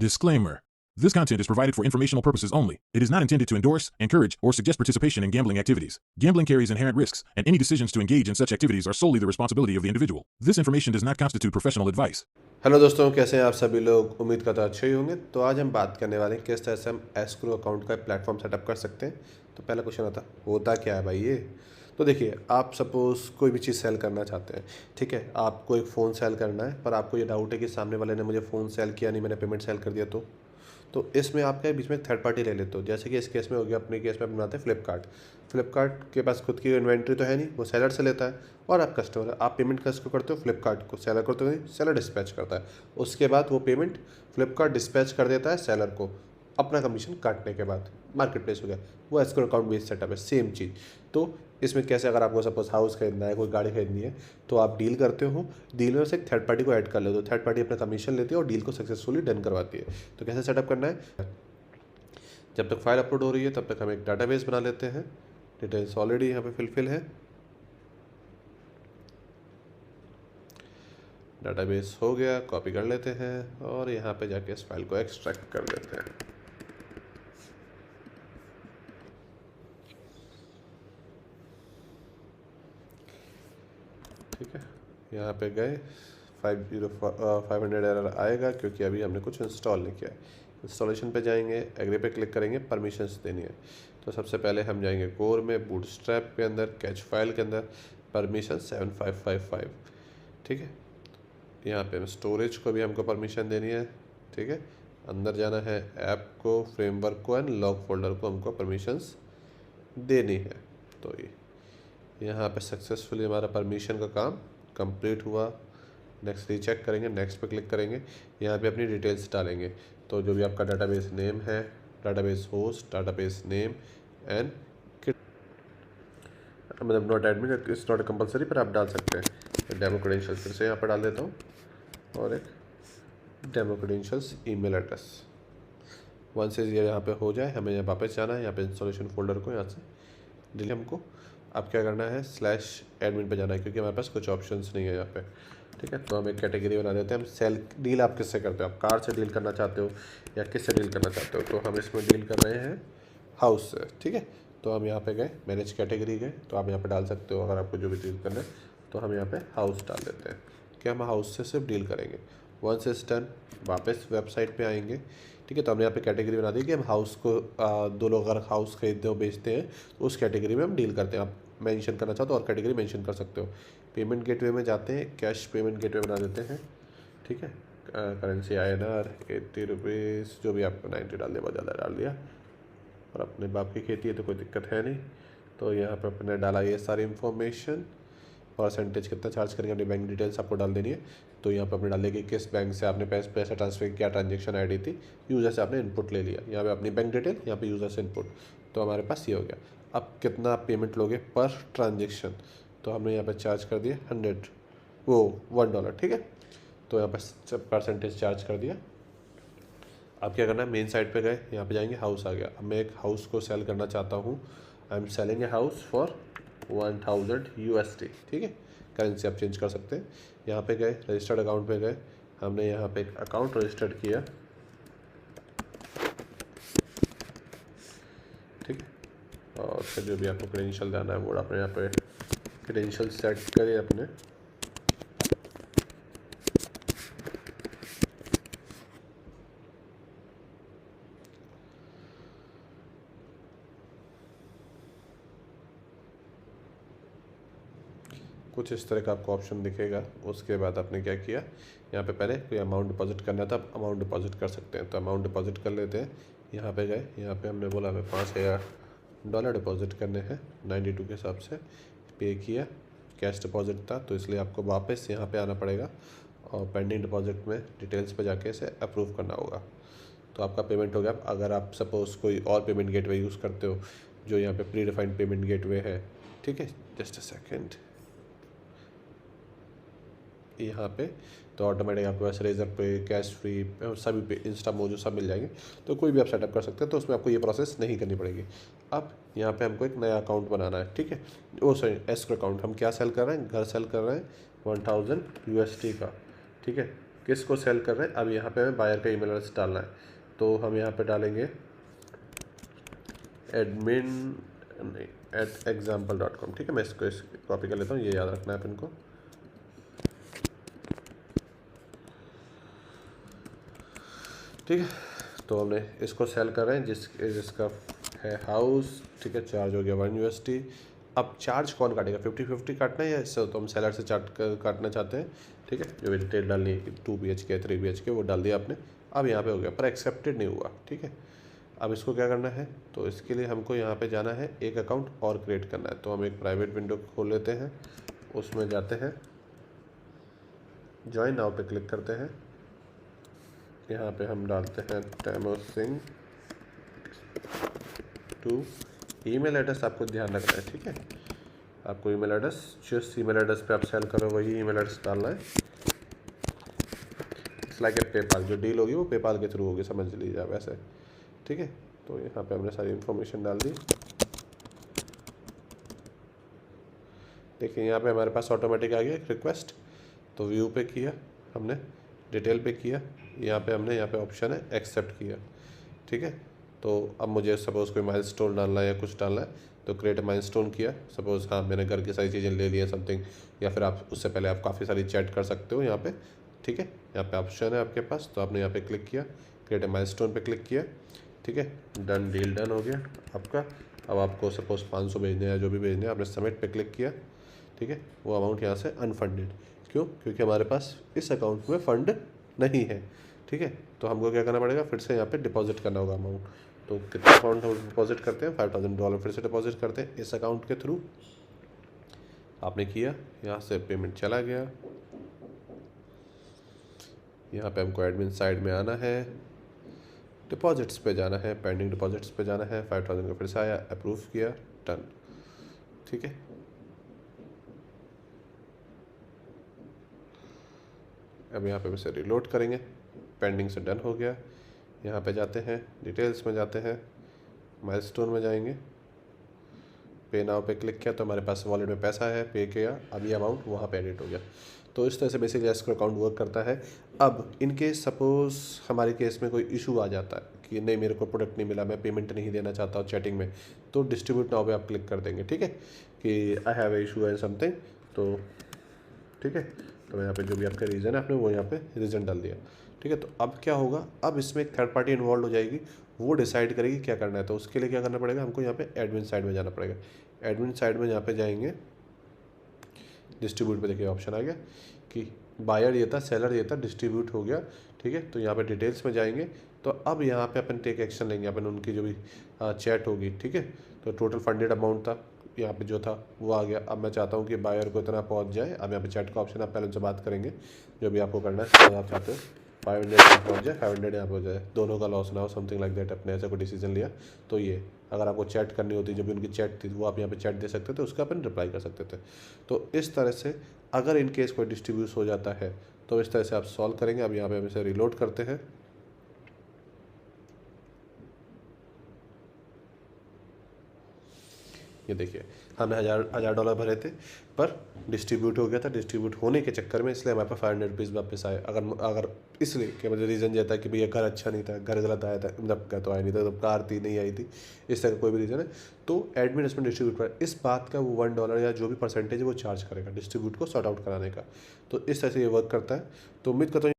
Disclaimer. This content is provided for informational purposes only. It is not intended to endorse, encourage, or suggest participation in gambling activities. Gambling carries inherent risks, and any decisions to engage in such activities are solely the responsibility of the individual. This information does not constitute professional advice. Hello दोस्तों, कैसे हैं आप सभी लोग। उम्मीद करता अच्छे ही होंगे। तो आज हम बात करने वाले हैं किस तरह से हम एस्क्रो अकाउंट का प्लेटफॉर्म सेटअप कर सकते हैं। तो पहला क्वेश्चन होता क्या है भाई ये। तो देखिए, आप सपोज़ कोई भी चीज़ सेल करना चाहते हैं, ठीक है। आपको एक फ़ोन सेल करना है, पर आपको ये डाउट है कि सामने वाले ने मुझे फ़ोन सेल किया नहीं, मैंने पेमेंट सेल कर दिया। तो इसमें आप क्या बीच में थर्ड पार्टी ले लेते हो। जैसे कि इस केस में हो गया, अपने केस में आप बनाते हैं फ्लिपकार्ट के पास खुद की इन्वेंट्री तो है नहीं, वो सेलर से लेता है। और आप कस्टमर है, आप पेमेंट किसको करते हो, फ्लिपकार्ट को। सेलर को तो नहीं, सेलर डिस्पैच करता है। उसके बाद वो पेमेंट फ्लिपकार्ट डिस्पैच कर देता है सेलर को, अपना कमीशन काटने के बाद। मार्केट प्लेस हो गया, वो एस्क्रो अकाउंट बेस्ड सेटअप है, सेम चीज़। तो इसमें कैसे, अगर आपको सपोज हाउस खरीदना है, कोई गाड़ी खरीदनी है, तो आप डील करते हो। डील में से एक थर्ड पार्टी को ऐड कर लेते हो। थर्ड पार्टी अपना कमीशन लेती है और डील को सक्सेसफुली डन करवाती है। तो कैसे सेटअप करना है, जब तक फाइल अपलोड हो रही है तब तक हम एक डाटाबेस बना लेते हैं। डिटेल्स ऑलरेडी यहाँ पे फिल है। डाटाबेस हो गया, कॉपी कर लेते हैं और यहाँ पे जाके इस फाइल को एक्सट्रैक्ट कर देते हैं। ठीक है, यहाँ पे गए, 500 एरर आएगा क्योंकि अभी हमने कुछ इंस्टॉल नहीं किया है। इंस्टॉलेशन पे जाएंगे, एग्री पे क्लिक करेंगे, परमिशंस देनी है। तो सबसे पहले हम जाएंगे कोर में, बूटस्ट्रैप के अंदर, कैच फाइल के अंदर, परमिशन 7555। ठीक है, यहाँ पे स्टोरेज को भी हमको परमिशन देनी है। ठीक है, अंदर जाना है, ऐप को, फ्रेमवर्क को एंड लॉग फोल्डर को हमको परमिशंस देनी है। तो ये यहाँ पे सक्सेसफुली हमारा परमिशन का काम कंप्लीट हुआ। नेक्स्ट रीचेक करेंगे, नेक्स्ट पे क्लिक करेंगे, यहाँ पे अपनी डिटेल्स डालेंगे। तो जो भी आपका डाटाबेस नेम है, database host, database name and मतलब not admin, it's not compulsory, पर आप डाल सकते हैं। डेमो क्रेडेंशियल्स फिर से यहाँ पर डाल देता हूँ और एक demo credentials email address. Once ये यहाँ पे हो जाए, हमें यहाँ वापस जाना है, यहाँ पे इंस्टॉलेशन फोल्डर को यहाँ से डिलीट हमको अब क्या करना है, /admin पे जाना है, क्योंकि हमारे पास कुछ ऑप्शंस नहीं है यहाँ पे। ठीक है, तो हम एक कैटेगरी बना देते हैं। हम सेल डील आप किससे करते हो, आप कार से डील करना चाहते हो या किससे डील करना चाहते हो। तो हम इसमें डील कर रहे हैं हाउस से। ठीक है, तो हम यहाँ पे गए, मैनेज कैटेगरी गए, तो आप यहाँ पे डाल सकते हो अगर आपको जो भी डील करना है। तो हम यहाँ पे हाउस डाल देते हैं कि हम हाउस से सिर्फ डील करेंगे। वंस इज डन, वापस वेबसाइट पे आएंगे। ठीक है, तो हमने यहाँ पे कैटेगरी बना दी कि हम हाउस को दो लोग अगर हाउस खरीदते हो, बेचते हैं, तो उस कैटेगरी में हम डील करते हैं। आप मेंशन करना चाहते हो और कैटेगरी मेंशन कर सकते हो। पेमेंट गेटवे में जाते हैं, कैश पेमेंट गेटवे बना देते हैं। ठीक है, करेंसी INR 80 रुपीज़, जो भी आपको 90 डाल दिया, बहुत ज़्यादा डाल दिया। और अपने बाप की खेती है तो कोई दिक्कत है नहीं। तो यहाँ पर अपने डाला ये सारी इन्फॉर्मेशन, परसेंटेज कितना चार्ज करेंगे, अपनी बैंक डिटेल्स आपको डाल देनी है। तो यहाँ पर अपने डाल देंगे किस बैंक से आपने पैसा ट्रांसफर किया, ट्रांजेक्शन ID थी, यूज़र से आपने इनपुट ले लिया। यहाँ पे अपनी बैंक डिटेल, यहाँ पे यूज़र से इनपुट। तो हमारे पास ये हो गया। अब कितना आप पेमेंट लोगे पर ट्रांजेक्शन, तो हमने यहाँ पर चार्ज कर दिया $100। ठीक है, तो यहाँ पर परसेंटेज चार्ज कर दिया। अब क्या करना है, मेन साइट पे गए, यहाँ पे जाएंगे, हाउस आ गया। अब मैं एक हाउस को सेल करना चाहता हूँ। I am selling a house for 1000 USD। ठीक है, करेंसी आप चेंज कर सकते हैं। यहाँ पे गए, रजिस्टर्ड अकाउंट पे गए, हमने यहाँ पे एक अकाउंट रजिस्टर्ड किया। ठीक है, और फिर जो भी आपको क्रेडेंशियल देना है वो अपने यहाँ पे क्रेडेंशियल सेट करें अपने। कुछ इस तरह का आपको ऑप्शन दिखेगा। उसके बाद आपने क्या किया, यहाँ पे पहले कोई अमाउंट डिपॉजिट करना था, आप अमाउंट डिपॉजिट कर सकते हैं। तो अमाउंट डिपॉजिट कर लेते हैं। यहाँ पे गए, यहाँ पे हमने बोला हमें $5000 डिपॉजिट करने हैं 92 के हिसाब से। पे किया, कैश डिपॉजिट था तो इसलिए आपको वापस यहाँ पे आना पड़ेगा और पेंडिंग डिपॉजिट में डिटेल्स पे जाके इसे अप्रूव करना होगा। तो आपका पेमेंट हो गया। अगर आप सपोज़ कोई और पेमेंट गेटवे यूज़ करते हो, जो यहाँ पे प्री डिफाइंड पेमेंट गेटवे है, ठीक है, जस्ट अ सेकेंड, यहाँ पे तो ऑटोमेटिक आपके पास रेजर पे, कैश फ्री, सभी पे, इंस्टा मोजो सब मिल जाएंगे। तो कोई भी आप सेटअप कर सकते हैं, तो उसमें आपको ये प्रोसेस नहीं करनी पड़ेगी। अब यहाँ पे हमको एक नया अकाउंट बनाना है। ठीक है, वो सॉरी, एस्क्रो अकाउंट। हम क्या सेल कर रहे हैं, घर सेल कर रहे हैं 1000 USD का। ठीक है, किसको सेल कर रहे हैं, अब यहाँ पे हमें बायर का ईमेल एड्रेस डालना है। तो हम यहाँ पे डालेंगे admin@example.com। ठीक है, मैं इसको कॉपी कर लेता हूँ, ये याद रखना है अपन को। ठीक है, तो हमने इसको सेल कर रहे हैं जिसका है हाउस। ठीक है, चार्ज हो गया 1 USD। अब चार्ज कौन काटेगा, 50-50 काटना है या इससे, तो हम सेलर से काटना चाहते हैं। ठीक है, जो भी डिटेल डालनी है 2 BHK 3 BHK वो डाल दिया आपने। अब यहाँ पे हो गया पर एक्सेप्टेड नहीं हुआ। ठीक है, अब इसको क्या करना है, तो इसके लिए हमको यहाँ पे जाना है, एक अकाउंट और क्रिएट करना है। तो हम एक प्राइवेट विंडो खोल लेते हैं, उसमें जाते हैं, ज्वाइन नाउ पे क्लिक करते हैं। यहाँ पे हम डालते हैं टैमो सिंह 2। ईमेल एड्रेस आपको ध्यान रखना है। ठीक है, आपको ईमेल एड्रेस जिस ईमेल एड्रेस पे आप सेल करो वही ईमेल एड्रेस डालना है। इट्स लाइक ए पेपाल, जो डील होगी वो पेपाल के थ्रू होगी, समझ लीजिए आप ऐसे। ठीक है, तो यहाँ पे हमने सारी इन्फॉर्मेशन डाल दी। देखिए यहाँ पे हमारे पास ऑटोमेटिक आ गया एक रिक्वेस्ट। तो व्यू पे किया हमने, डिटेल पे किया, यहाँ पे ऑप्शन है एक्सेप्ट किया। ठीक है, तो अब मुझे सपोज़ कोई माइलस्टोन डालना है या कुछ डालना है, तो क्रिएट माइलस्टोन किया। सपोज़ हाँ मैंने घर की सारी चीज़ें ले ली हैं समथिंग, या फिर आप उससे पहले आप काफ़ी सारी चैट कर सकते हो यहाँ पे। ठीक है, यहाँ पे ऑप्शन है आपके पास, तो आपने यहाँ पे क्लिक किया, क्रिएट माइलस्टोन पे क्लिक किया। ठीक है, डन, डील डन हो गया आपका। अब आपको सपोज़ 500 भेजने या जो भी भेजने, आपने सबमिट पे क्लिक किया। ठीक है, वो अमाउंट यहाँ से अनफंडेड, क्यों, क्योंकि हमारे पास इस अकाउंट में फ़ंड नहीं है। ठीक है, तो हमको क्या करना पड़ेगा, फिर से यहाँ पे डिपॉजिट करना होगा अमाउंट। तो कितना अमाउंट हम डिपॉजिट करते हैं, $5000 फिर से डिपॉजिट करते हैं इस अकाउंट के थ्रू। आपने किया, यहाँ से पेमेंट चला गया। यहाँ पे हमको एडमिन साइड में आना है, डिपॉजिट्स पे जाना है, पेंडिंग डिपॉजिट्स पे जाना है। 5000 का फिर से आया, अप्रूव किया, डन। ठीक है, अब यहाँ पे वैसे रिलोड करेंगे, पेंडिंग से डन हो गया। यहाँ पे जाते हैं, डिटेल्स में जाते हैं, माइलस्टोन में जाएंगे, पे नाउ पे क्लिक किया तो हमारे पास वॉलेट में पैसा है, पे किया, अब ये अमाउंट वहाँ पे एडिट हो गया। तो इस तरह से बेसिकली एस्क्रो अकाउंट वर्क करता है। अब इन केस सपोज़ हमारे केस में कोई इशू आ जाता है कि नहीं मेरे को प्रोडक्ट नहीं मिला, मैं पेमेंट नहीं देना चाहता हूँ चैटिंग में, तो डिस्ट्रीब्यूट नाउ पे आप क्लिक कर देंगे। ठीक है, कि I have a issue and something, तो ठीक है, तो यहाँ पे जो भी आपका रीज़न है आपने वो यहाँ पे रीज़न डाल दिया। ठीक है, तो अब क्या होगा, अब इसमें एक थर्ड पार्टी इन्वॉल्व हो जाएगी, वो डिसाइड करेगी क्या करना है। तो उसके लिए क्या करना पड़ेगा, हमको यहाँ पे एडमिन साइड में जाना पड़ेगा। एडमिन साइड में यहाँ पे जाएंगे, डिस्ट्रीब्यूट पे देखिए ऑप्शन आ गया कि बायर ये था, सेलर ये था, डिस्ट्रीब्यूट हो गया। ठीक है, तो यहाँ पे डिटेल्स में जाएंगे, तो अब यहाँ पे अपन टेक एक्शन लेंगे, अपन उनकी जो भी चैट होगी। ठीक है, तो टोटल फंडेड अमाउंट था यहाँ पे जो था वो आ गया। अब मैं चाहता हूँ कि बायर को इतना पहुँच जाए। अब यहाँ पे चैट का ऑप्शन, आप पहले उनसे बात करेंगे जो भी आपको करना है, तो आप चाहते हो 500 यहाँ पहुँच जाए, 500 यहाँ पे हो जाए, दोनों का लॉस ना हो, समथिंग लाइक दैट। अपने ऐसा कोई डिसीजन लिया तो ये, अगर आपको चैट करनी होती, जो भी उनकी चैट थी वो आप यहाँ पे चैट दे सकते थे, उसका अपन रिप्लाई कर सकते थे। तो इस तरह से अगर इन केस कोई डिस्ट्रीब्यूट हो जाता है तो इस तरह से आप सॉल्व करेंगे। अब यहाँ पे हम इसे रिलोड करते हैं, ये देखिए हमने $1000 भरे थे, पर डिस्ट्रीब्यूट हो गया था। डिस्ट्रीब्यूट होने के चक्कर में इसलिए हमारे पास ₹500 वापस आए। अगर इसलिए कि मुझे रीज़न ये था कि भैया घर अच्छा नहीं था, घर गलत आया था, मतलब घर तो आया नहीं था, तो कार थी नहीं आई थी, इस तरह का कोई भी रीज़न है, तो एडमिन इसमें डिस्ट्रीब्यूट पर इस बात का वो $1 या जो भी परसेंटेज है वो चार्ज करेगा डिस्ट्रीब्यूट को सॉर्ट आउट कराने का। तो इस तरह से ये वर्क करता है। तो उम्मीद करता हूँ